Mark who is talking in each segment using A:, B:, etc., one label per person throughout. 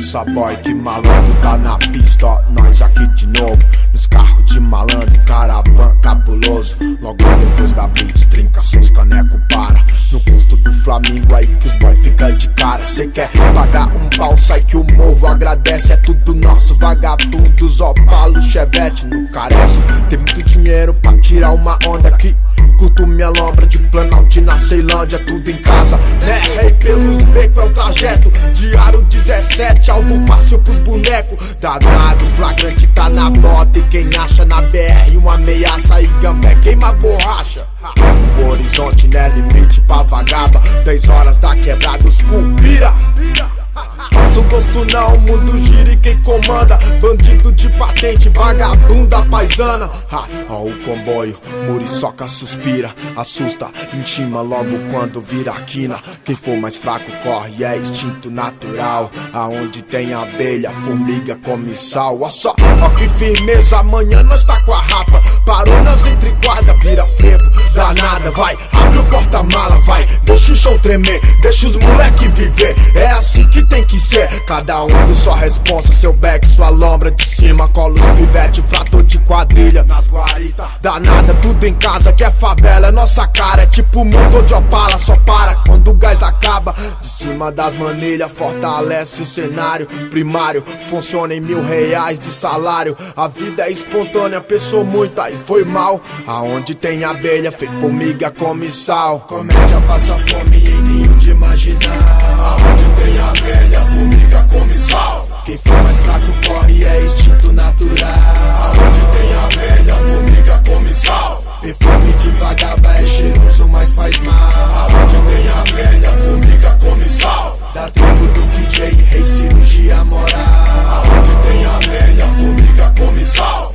A: Pensa boy, que malandro tá na pista, ó, nós aqui de novo. Nos carros de malandro, caravan cabuloso. Logo depois da blitz, trinca, seus caneco para. No custo do Flamengo aí que os boy fica de cara. Cê quer pagar um pau, sai que o morro agradece. É tudo nosso, vagabundos, Opala, Chevette não carece. Tem muito dinheiro pra tirar uma onda aqui. Curto minha lombra de Planalto na Ceilândia, tudo em casa, né? Rei pelos becos é o trajeto. Diário 17, alvo fácil pros bonecos. Danado, flagrante tá na bota. E quem acha na BR uma ameaça e gambé queima borracha. O horizonte não é limite pra vagaba. 10 horas da quebrada, os culpira. Sou gosto não, o mundo gira e quem comanda. Bandido de patente, vagabunda paisana. Ó o comboio, muriçoca suspira. Assusta, intima logo quando vira a quina. Quem for mais fraco corre, é instinto natural. Aonde tem abelha, formiga come sal. Ó só, ó que firmeza, amanhã nós tá com a rapa. Parou nas entreguardas, vira frevo, danada. Vai, abre o porta-mala, vai, deixa o chão tremer, deixa os moleque viver. É assim que tem que ser, cada um com sua responsa. Seu back, sua lombra de cima, cola os pivete, frator de quadrilha nas guaritas. Danada, tudo em casa, que é favela, é nossa cara. É tipo motor de Opala, só para quando o gás acaba. De cima das manilhas, fortalece o cenário primário. Funciona em R$1.000 de salário. A vida é espontânea, pensou muito, aí foi mal. Aonde tem abelha, fez formiga, come sal. Comédia passa fome em ninho de imaginar. Aonde tem abelha, formiga come sal. Quem for mais fraco corre, é instinto natural. Aonde tem abelha, formiga come sal. Perfume de vagaba é cheiroso, mas faz mal. Aonde tem abelha, formiga come sal. Da tribo do KJ, rei cirurgia moral. Aonde tem abelha, formiga come sal.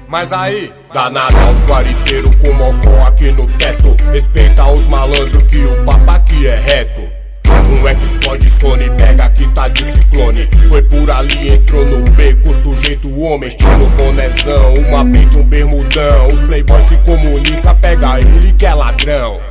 B: Mas aí, danada aos guariteiros com mocó aqui no teto. Respeita os malandros que o papo aqui é reto. Um explode fone, pega que tá de ciclone. Foi por ali, entrou no beco, sujeito homem, estilo bonezão. Uma pinta, um bermudão. Os playboys se comunicam, pega ele que é ladrão.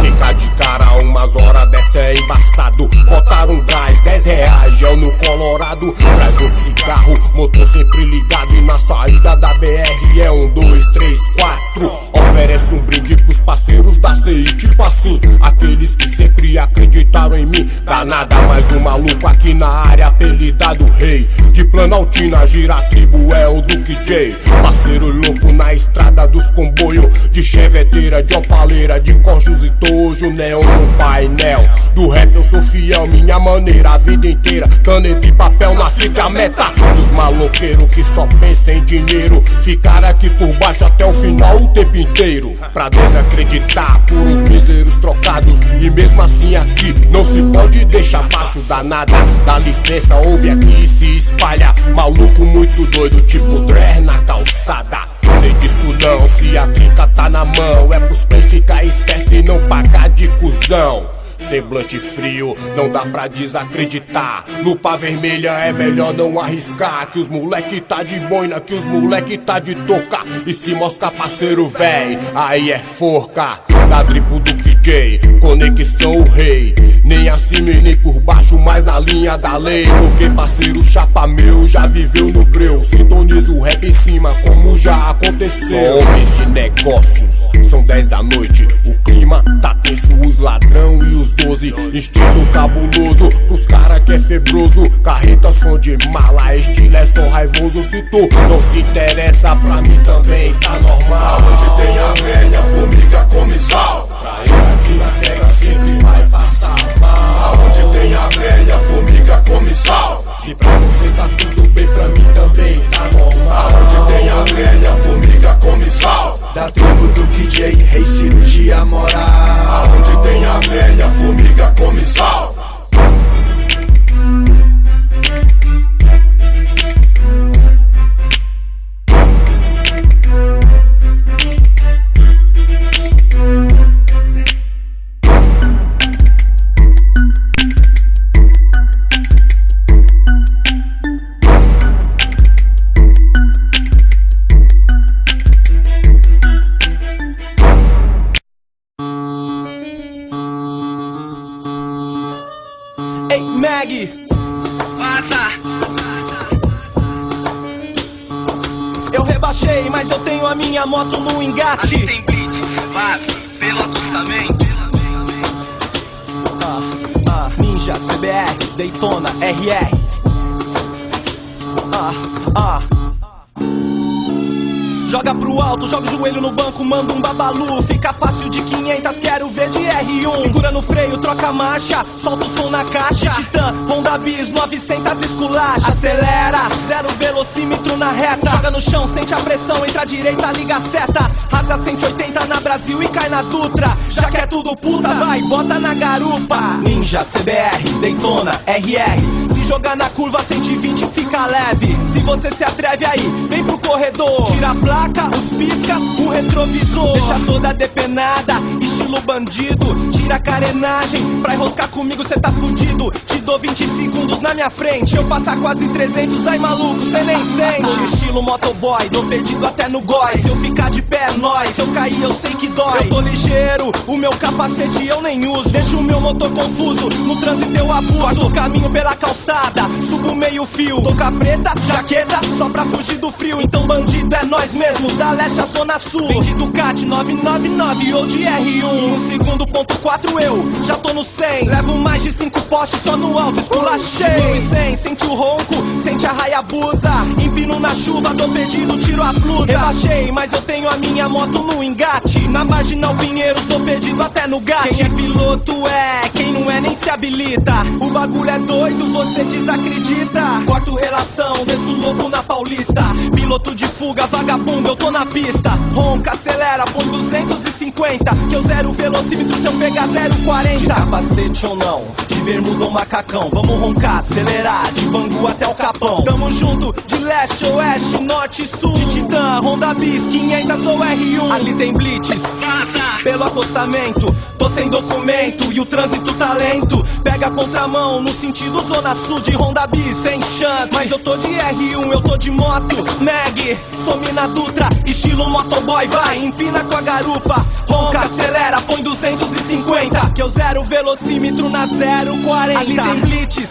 B: Fica de cara, umas horas dessa é embaçado. Botar um gás, R$10, gel no Colorado. Traz um cigarro, motor sempre ligado. E na saída da BR é 1, 2, 3, 4. Oferece um brinde pros parceiros da CI, tipo assim, aqueles que sempre acreditaram em mim. Danada, mais um maluco aqui na área, apelidado Rei. De Planaltina, gira a tribo, é o Duque J. Parceiro louco na estrada dos comboios. De cheveteira, de opaleira, de corjos e tojo, neon no painel. Do rap eu sou fiel, minha maneira, a vida inteira. Caneta e papel na fita, a meta dos maloqueiros que só pensam em dinheiro. Ficar aqui por baixo até o final o tempo inteiro, pra desacreditar por uns míseros trocados. E mesmo assim aqui não se pode deixar baixo. Danada, dá licença, ouve aqui e se espalha. Maluco muito doido, tipo Dre na calçada. Sei disso não, se a trinca tá na mão. É pros play ficar esperto e não pagar de cuzão. Semblante frio, não dá pra desacreditar. Lupa vermelha é melhor não arriscar. Que os moleque tá de boina, que os moleque tá de toca. E se mosca parceiro véi, aí é forca. Da tribo do KJ, conexão o rei. Nem acima e nem por baixo, mas na linha da lei. Porque parceiro chapa meu já viveu no breu. Sintoniza o rap em cima como já aconteceu. Homens de negócios, são 10 da noite. O clima tá tenso, os ladrão e os 12. Instinto cabuloso, pros cara que é febroso. Carreta, som de mala, estilo é só raivoso. Se tu não se interessa, pra mim também tá normal.
A: Aonde tem abelha, formiga come sal.
B: Traíra aqui na terra sempre vai passar mal.
A: Aonde tem abelha, formiga come sal.
B: Se pra você tá tudo bem, pra mim também tá normal.
A: Aonde tem abelha, formiga come sal. Da tribo do KJ, rei cirurgia moral. Aonde tem abelha, formiga come sal.
C: Mag.
D: Vaza.
C: Eu rebaixei, mas eu tenho a minha moto no engate.
D: Ali tem blitz, vaza, pelo acostamento.
C: Ninja, CBR, Daytona, RR. Joga pro alto, joga o joelho no banco, manda um babalu. Fica fácil de 500, quero ver de R1. Segura no freio, troca a marcha, solta o som na caixa. Titã, Honda Bis, 900 esculacha. Acelera, zero velocímetro na reta. Joga no chão, sente a pressão, entra à direita, liga a seta. Rasga 180 na Brasil e cai na Dutra. Já que é tudo puta, vai, bota na garupa. Ninja, CBR, Daytona, RR. Se jogar na curva 120 fica leve. Se você se atreve aí, vem pro corredor. Tira a placa, os pisca, o retrovisor. Deixa toda depenada, estilo bandido. Tira a carenagem, pra enroscar comigo cê tá fudido. Te dou 20 segundos na minha frente. Eu passar quase 300, ai maluco, cê nem sente. Estilo motoboy, dou perdido até no goi. Se eu ficar de pé é nóis, se eu cair eu sei que dói. Eu tô ligeiro, o meu capacete eu nem uso. Deixo o meu motor confuso, no trânsito eu abuso. Corto o caminho pela calçada, subo meio fio. Toca preta, jaqueta, só pra fugir do frio. Então bandido é nós mesmo, da leste à zona sul. Vem de Ducati 999 ou de R1. E no segundo ponto 4 eu já tô no 100. Levo mais de 5 postes só no alto, esculachei. 1100, sente o ronco, sente a Hayabusa. Empino na chuva, tô perdido, tiro a blusa. Rebaixei, mas eu tenho a minha moto no engate. Na Marginal Pinheiros, tô perdido até no gato. Quem é piloto é, quem não é nem se habilita. O bagulho é doido, você desacredita. Corto relação, desço louco na Paulista. Piloto de fuga, vagabundo, eu tô na pista. Ronca, acelera, põe 250. Que eu zero velocímetro se eu pegar 0,40. De capacete ou não, de bermuda ou macacão. Vamos roncar, acelerar, de Bangu até o Capão. Tamo junto, de leste, oeste, norte e sul. De Titã, Honda Bis, 500 ou R1. Ali tem blitz, pelo acostamento. Tô sem documento e o trânsito tá lento. Pega a contramão no sentido zona sul. De Honda Bis, sem chance, mas eu tô de R1, eu tô de moto Mag, some na Dutra, estilo motoboy. Vai, empina com a garupa. Ronca, acelera, põe 250. Que eu zero velocímetro na 0,40. Ali tem blitz,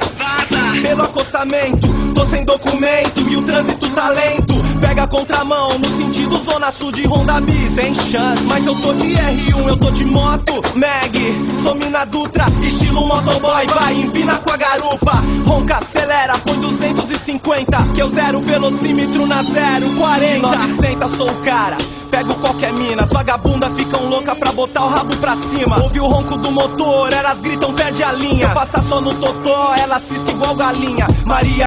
C: pelo acostamento. Tô sem documento e o trânsito tá lento. Pega a contramão no sentido zona sul. De Honda Bis, sem chance, mas eu tô de R1, eu tô de moto Mag, some na Dutra, estilo motoboy. Vai, empina com a garupa. Ronca, acelera, põe 250. Que eu zero velocímetro na 0,40. De 900 sou o cara, pego qualquer mina. As vagabundas ficam loucas pra botar o rabo pra cima. Ouve o ronco do motor, elas gritam perde a linha. Se eu passar só no totó, ela cisca igual galinha. Maria